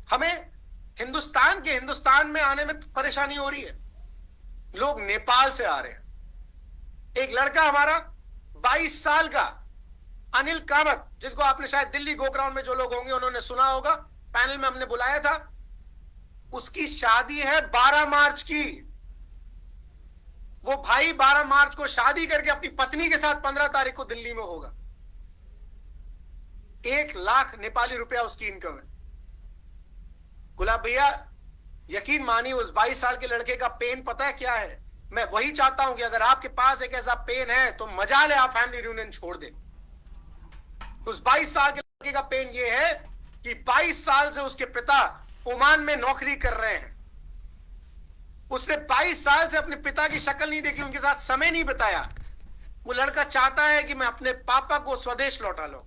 हमें हिंदुस्तान में आने में परेशानी हो रही है। लोग नेपाल से आ रहे हैं। एक लड़का हमारा 22 साल का अनिल कामत, जिसको आपने शायद दिल्ली गोग्राउंड में जो लोग होंगे उन्होंने सुना होगा, पैनल में हमने बुलाया था। उसकी शादी है 12 मार्च की। वो भाई 12 मार्च को शादी करके अपनी पत्नी के साथ 15 तारीख को दिल्ली में होगा। 1 लाख नेपाली रुपया उसकी इनकम है। गुलाब भैया, यकीन मानिए उस 22 साल के लड़के का पेन पता है क्या है? मैं वही चाहता हूं कि अगर आपके पास एक ऐसा पेन है तो मजा ले, आप फैमिली रियूनियन छोड़ दें। उस 22 साल के लड़के का पेन ये है कि 22 साल से उसके पिता ओमान में नौकरी कर रहे हैं। उसने 22 साल से अपने पिता की शक्ल नहीं देखी, उनके साथ समय नहीं बिताया। वो लड़का चाहता है कि मैं अपने पापा को स्वदेश लौटा लूं,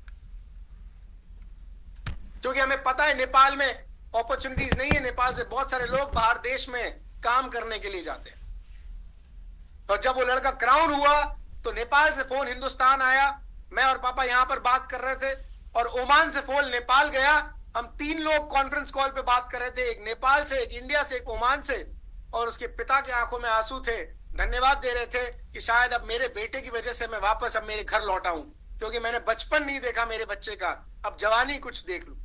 क्योंकि हमें पता है नेपाल में अपॉर्चुनिटीज नहीं है। नेपाल से बहुत सारे लोग बाहर देश में काम करने के लिए जाते हैं। और जब वो लड़का क्राउन हुआ तो नेपाल से फोन हिंदुस्तान आया। मैं और पापा यहां पर बात कर रहे थे और ओमान से फोन नेपाल गया। हम 3 लोग कॉन्फ्रेंस कॉल पे बात कर रहे थे, एक नेपाल से, एक इंडिया से, एक ओमान से। और उसके पिता की आंखों में आंसू थे, धन्यवाद दे रहे थे कि शायद अब मेरे बेटे की वजह से मैं वापस अब मेरे घर लौटा हूं, क्योंकि मैंने बचपन नहीं देखा मेरे बच्चे का, अब जवानी कुछ देख लूं।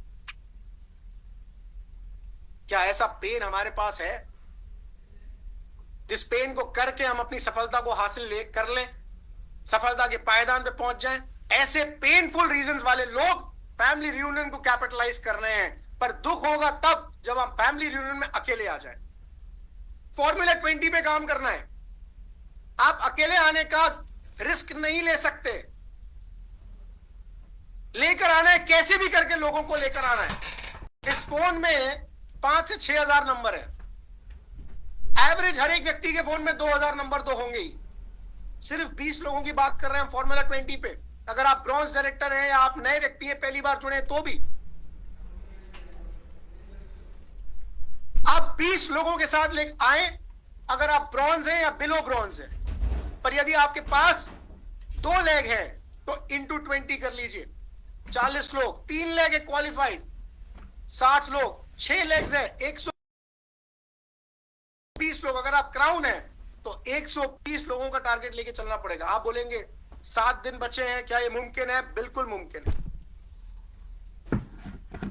क्या ऐसा पेन हमारे पास है जिस पेन को करके हम अपनी सफलता को हासिल कर लें, सफलता के पायदान पे पहुंच जाएं? ऐसे पेनफुल रीजंस वाले लोग फैमिली रियूनियन को कैपिटलाइज कर रहे हैं। पर दुख होगा तब जब हम फैमिली रियूनियन में अकेले आ जाएं। फॉर्मूला 20 पे काम करना है। आप अकेले आने का रिस्क नहीं ले सकते। लेकर आना है, कैसे भी करके लोगों को लेकर आना है। इस फोन में 5 से 6 हजार नंबर है। एवरेज हर एक व्यक्ति के फोन में 2000 नंबर तो होंगे ही। सिर्फ 20 लोगों की बात कर रहे हैं फॉर्मूला 20 पे। अगर आप ब्रॉन्ज डायरेक्टर हैं या आप नए व्यक्ति हैं, पहली बार जुड़े, तो भी आप 20 लोगों के साथ ले आए। अगर आप ब्रॉन्ज हैं या बिलो ब्रॉन्ज हैं, पर यदि आपके पास 2 लेग है तो इंटू 20 कर लीजिए। 40 लोग, 3 लेग है क्वालिफाइड, 60 लोग, 6 लेग्स है 120 लोग। अगर आप क्राउन है तो 120 लोगों का टारगेट लेके चलना पड़ेगा। आप बोलेंगे 7 दिन बचे हैं, क्या ये मुमकिन है? बिल्कुल मुमकिन है।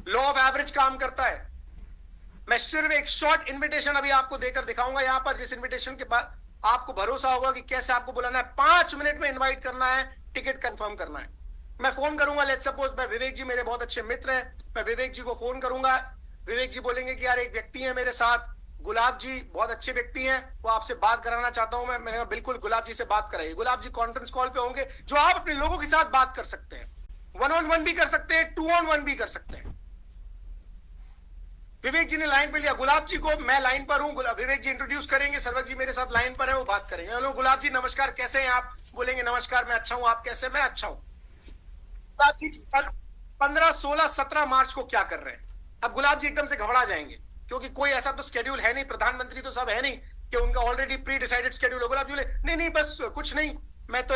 लॉ ऑफ एवरेज काम करता है। मैं सिर्फ एक शॉर्ट इनविटेशन अभी आपको देकर दिखाऊंगा यहां पर, जिस इनविटेशन के बाद आपको भरोसा होगा कि कैसे आपको बुलाना है। 5 मिनट में इनवाइट करना है, टिकट कंफर्म करना है। मैं फोन करूंगा, लेट्स सपोज मैं विवेक जी, मेरे बहुत अच्छे मित्र हैं, मैं विवेक जी को फोन करूंगा। विवेक जी बोलेंगे कि यार एक व्यक्ति है मेरे साथ, गुलाब जी बहुत अच्छे व्यक्ति हैं, वो आपसे बात कराना चाहता हूं। मैंने कहा बिल्कुल गुलाब जी से बात कराइए। गुलाब जी कॉन्फ्रेंस कॉल पे होंगे, जो आप अपने लोगों के साथ बात कर सकते हैं। 1-on-1 भी कर सकते हैं, 2-on-1 भी कर सकते हैं। विवेक जी ने लाइन पे लिया गुलाब जी को, मैं लाइन पर हूं। विवेक जी इंट्रोड्यूस करेंगे, सर्वक जी मेरे साथ लाइन पर है, वो बात करेंगे। हेलो गुलाब जी नमस्कार, कैसे हैं आप? बोलेंगे नमस्कार, मैं अच्छा हूं, आप कैसे? मैं अच्छा हूं। गुलाब जी 15, 16, 17 मार्च को क्या कर रहे हैं? अब गुलाब जी एकदम से घबरा जाएंगे, क्योंकि कोई ऐसा तो शेड्यूल है नहीं, प्रधानमंत्री तो सब है नहीं कि उनका ऑलरेडी प्री डिसाइडेड शेड्यूल हो। गुलाब जी बोले नहीं बस कुछ नहीं, मैं तो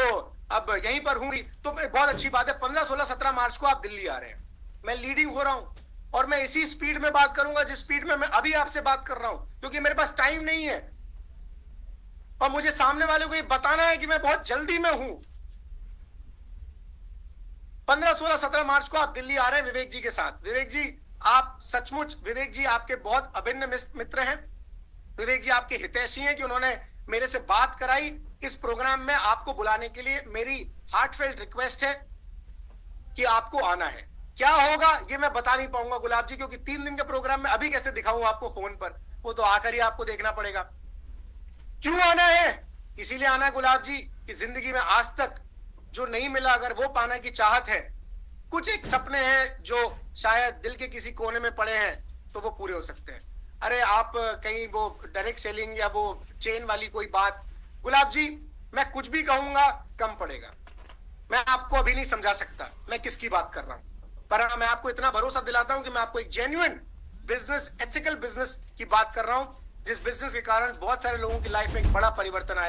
अब यहीं पर हूँ। तो बहुत अच्छी बात है, 15, 16, 17 मार्च को आप दिल्ली आ रहे हैं। मैं लीडिंग हो रहा हूं और मैं इसी स्पीड में बात करूंगा जिस स्पीड में मैं अभी आपसे बात कर रहा हूं, क्योंकि मेरे पास टाइम नहीं है और मुझे सामने वाले को ये बताना है कि मैं बहुत जल्दी में हूं। 15, 16, 17 मार्च को आप दिल्ली आ रहे हैं विवेक जी के साथ। विवेक जी आप सचमुच, विवेक जी आपके बहुत अभिन्न मित्र हैं। विवेक जी आपके हितैषी हैं कि उन्होंने मेरे से बात कराई। इस प्रोग्राम में आपको बुलाने के लिए मेरी हार्टफेल्ट रिक्वेस्ट है कि आपको आना है। क्या होगा ये मैं बता नहीं पाऊंगा गुलाब जी, क्योंकि 3 दिन के प्रोग्राम में अभी कैसे दिखाऊं आपको फोन पर, वो तो आकर ही आपको देखना पड़ेगा। क्यों आना है? इसीलिए आना है गुलाब जी कि जिंदगी में आज तक जो नहीं मिला, अगर वो पाने की चाहत है, कुछ एक सपने हैं जो शायद दिल के किसी कोने में पड़े हैं, तो वो पूरे हो सकते हैं। अरे आप कहीं वो डायरेक्ट सेलिंग या वो चेन वाली कोई बात, गुलाब जी मैं कुछ भी कहूंगा कम पड़ेगा। मैं आपको अभी नहीं समझा सकता मैं किसकी बात कर रहा हूं, पर मैं आपको इतना भरोसा दिलाता हूं कि मैं आपको एक जेन्युइन बिजनेस, एथिकल बिजनेस की बात कर रहा हूं, जिस बिजनेस के कारण बहुत सारे लोगों की लाइफ में एक बड़ा परिवर्तन आया।